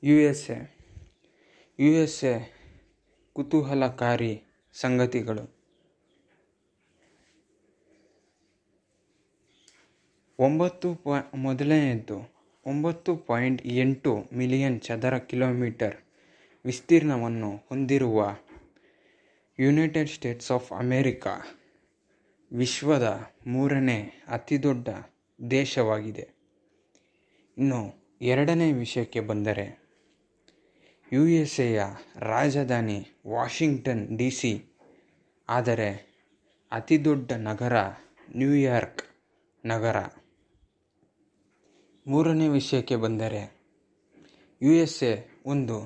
You S A ಕುತೂಹಲಕಾರಿ ಸಂಗತಿಗಳು. ಮೊದಲನೆಯದು 9.8 ಮಿಲಿಯನ್ ಚದರ ಕಿಲೋಮೀಟರ್ ವಿಸ್ತೀರ್ಣವನ್ನು ಹೊಂದಿರುವ ಯುನೈಟೆಡ್ ಸ್ಟೇಟ್ಸ್ ಆಫ್ ಅಮೆರಿಕಾ ವಿಶ್ವದ 3ನೇ ಅತಿದೊಡ್ಡ ದೇಶವಾಗಿದೆ. ಇನ್ನು ಎರಡನೇ ವಿಷಯಕ್ಕೆ ಬಂದರೆ, ಯು ಎಸ್ ಎಯ ರಾಜಧಾನಿ ವಾಷಿಂಗ್ಟನ್ DC, ಆದರೆ ಅತಿದೊಡ್ಡ ನಗರ ನ್ಯೂಯಾರ್ಕ್ ನಗರ. ಮೂರನೇ ವಿಷಯಕ್ಕೆ ಬಂದರೆ, ಯು ಎಸ್ ಎ ಒಂದು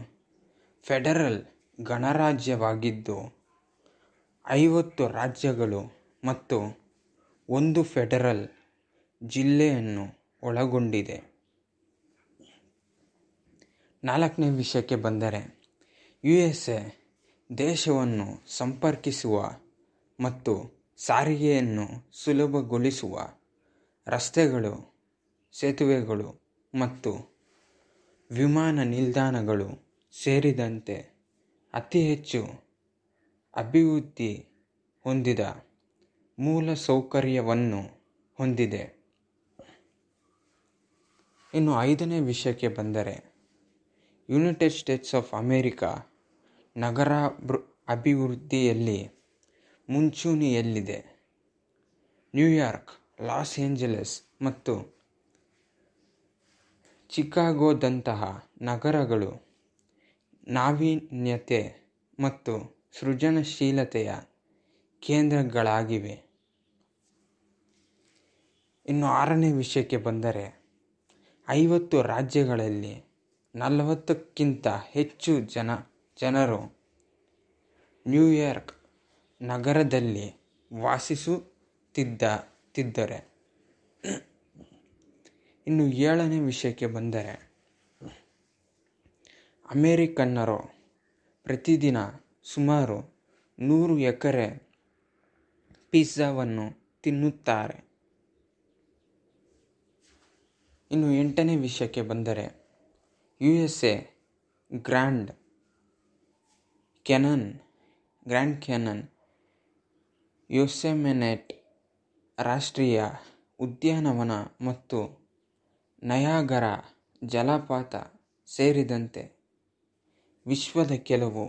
ಫೆಡರಲ್ ಗಣರಾಜ್ಯವಾಗಿದ್ದು 50 ರಾಜ್ಯಗಳು ಮತ್ತು 1 ಫೆಡರಲ್ ಜಿಲ್ಲೆಯನ್ನು ಒಳಗೊಂಡಿದೆ. ನಾಲ್ಕನೇ ವಿಷಯಕ್ಕೆ ಬಂದರೆ, ಯು ಎಸ್ ಎ ದೇಶವನ್ನು ಸಂಪರ್ಕಿಸುವ ಮತ್ತು ಸಾರಿಗೆಯನ್ನು ಸುಲಭಗೊಳಿಸುವ ರಸ್ತೆಗಳು, ಸೇತುವೆಗಳು ಮತ್ತು ವಿಮಾನ ನಿಲ್ದಾಣಗಳು ಸೇರಿದಂತೆ ಅತಿ ಹೆಚ್ಚು ಅಭಿವೃದ್ಧಿ ಹೊಂದಿದ ಮೂಲಸೌಕರ್ಯವನ್ನು ಹೊಂದಿದೆ. ಇನ್ನು ಐದನೇ ವಿಷಯಕ್ಕೆ ಬಂದರೆ, ಯುನೈಟೆಡ್ ಸ್ಟೇಟ್ಸ್ ಆಫ್ ಅಮೆರಿಕಾ ನಗರ ಅಭಿವೃದ್ಧಿಯಲ್ಲಿ ಮುಂಚೂಣಿಯಲ್ಲಿದೆ. ನ್ಯೂಯಾರ್ಕ್, ಲಾಸ್ ಏಂಜಲೀಸ್ ಮತ್ತು ಚಿಕಾಗೋದಂತಹ ನಗರಗಳು ನಾವೀನ್ಯತೆ ಮತ್ತು ಸೃಜನಶೀಲತೆಯ ಕೇಂದ್ರಗಳಾಗಿವೆ. ಇನ್ನು ಆರನೇ ವಿಷಯಕ್ಕೆ ಬಂದರೆ, 50 ರಾಜ್ಯಗಳಲ್ಲಿ 40ಕ್ಕಿಂತ ಹೆಚ್ಚು ಜನರು ನ್ಯೂಯಾರ್ಕ್ ನಗರದಲ್ಲಿ ವಾಸಿಸುತ್ತಿದ್ದಾರೆ. ಇನ್ನು ಏಳನೇ ವಿಷಯಕ್ಕೆ ಬಂದರೆ, ಅಮೆರಿಕನ್ನರು ಪ್ರತಿದಿನ ಸುಮಾರು 100 ಎಕರೆ ಪಿಜ್ಜಾವನ್ನು ತಿನ್ನುತ್ತಾರೆ. ಇನ್ನು ಎಂಟನೇ ವಿಷಯಕ್ಕೆ ಬಂದರೆ, U S A Grand Canyon, Yosemite ರಾಷ್ಟ್ರೀಯ ಉದ್ಯಾನವನ ಮತ್ತು ನಯಾಗರ ಜಲಪಾತ ಸೇರಿದಂತೆ ವಿಶ್ವದ ಕೆಲವು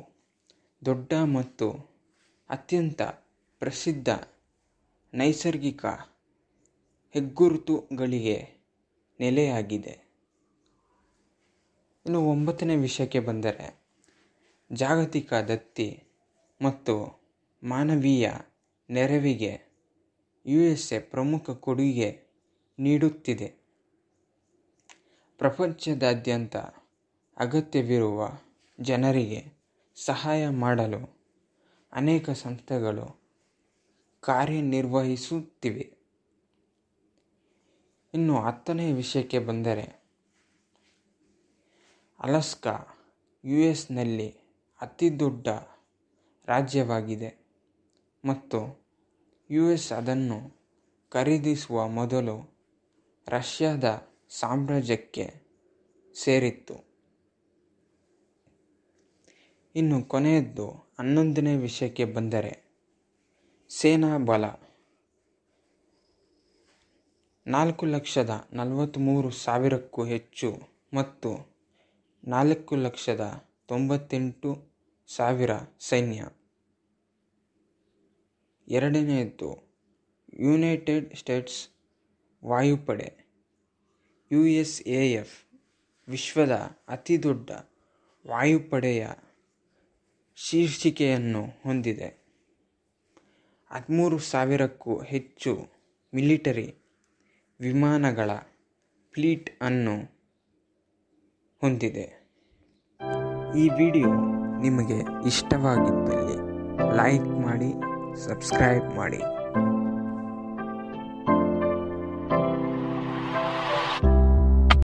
ದೊಡ್ಡ ಮತ್ತು ಅತ್ಯಂತ ಪ್ರಸಿದ್ಧ ನೈಸರ್ಗಿಕ ಹೆಗ್ಗುರುತುಗಳಿಗೆ ನೆಲೆಯಾಗಿದೆ. ಇನ್ನು 9ನೇ ವಿಷಯಕ್ಕೆ ಬಂದರೆ, ಜಾಗತಿಕ ದತ್ತಿ ಮತ್ತು ಮಾನವೀಯ ನೆರವಿಗೆ ಯು ಎಸ್ ಎ ಪ್ರಮುಖ ಕೊಡುಗೆ ನೀಡುತ್ತಿದೆ. ಪ್ರಪಂಚದಾದ್ಯಂತ ಅಗತ್ಯವಿರುವ ಜನರಿಗೆ ಸಹಾಯ ಮಾಡಲು ಅನೇಕ ಸಂಸ್ಥೆಗಳು ಕಾರ್ಯನಿರ್ವಹಿಸುತ್ತಿವೆ. ಇನ್ನು 10ನೇ ವಿಷಯಕ್ಕೆ ಬಂದರೆ, ಅಲಾಸ್ಕಾ ಯು ಎಸ್ ನಲ್ಲಿ ಅತಿ ದೊಡ್ಡ ರಾಜ್ಯವಾಗಿದೆ ಮತ್ತು ಯು ಎಸ್ ಅದನ್ನು ಖರೀದಿಸುವ ಮೊದಲು ರಷ್ಯಾದ ಸಾಮ್ರಾಜ್ಯಕ್ಕೆ ಸೇರಿತ್ತು. ಇನ್ನು ಕೊನೆಯದ್ದು 11ನೇ ವಿಷಯಕ್ಕೆ ಬಂದರೆ, ಸೇನಾ ಬಲ 4,43,000ಕ್ಕೂ ಹೆಚ್ಚು ಮತ್ತು 4,98,000 ಸೈನ್ಯ. ಎರಡನೆಯದ್ದು ಯುನೈಟೆಡ್ ಸ್ಟೇಟ್ಸ್ ವಾಯುಪಡೆ USAF ವಿಶ್ವದ ಅತಿದೊಡ್ಡ ವಾಯುಪಡೆಯ ಶೀರ್ಷಿಕೆಯನ್ನು ಹೊಂದಿದೆ. 13,000ಕ್ಕೂ ಹೆಚ್ಚು ಮಿಲಿಟರಿ ವಿಮಾನಗಳ ಫ್ಲೀಟ್ ಅನ್ನು ಹೊಂದಿದೆ. ಈ ವಿಡಿಯೋ ನಿಮಗೆ ಇಷ್ಟವಾಗಿದ್ದಲ್ಲಿ ಲೈಕ್ ಮಾಡಿ, ಸಬ್ಸ್ಕ್ರೈಬ್ ಮಾಡಿ.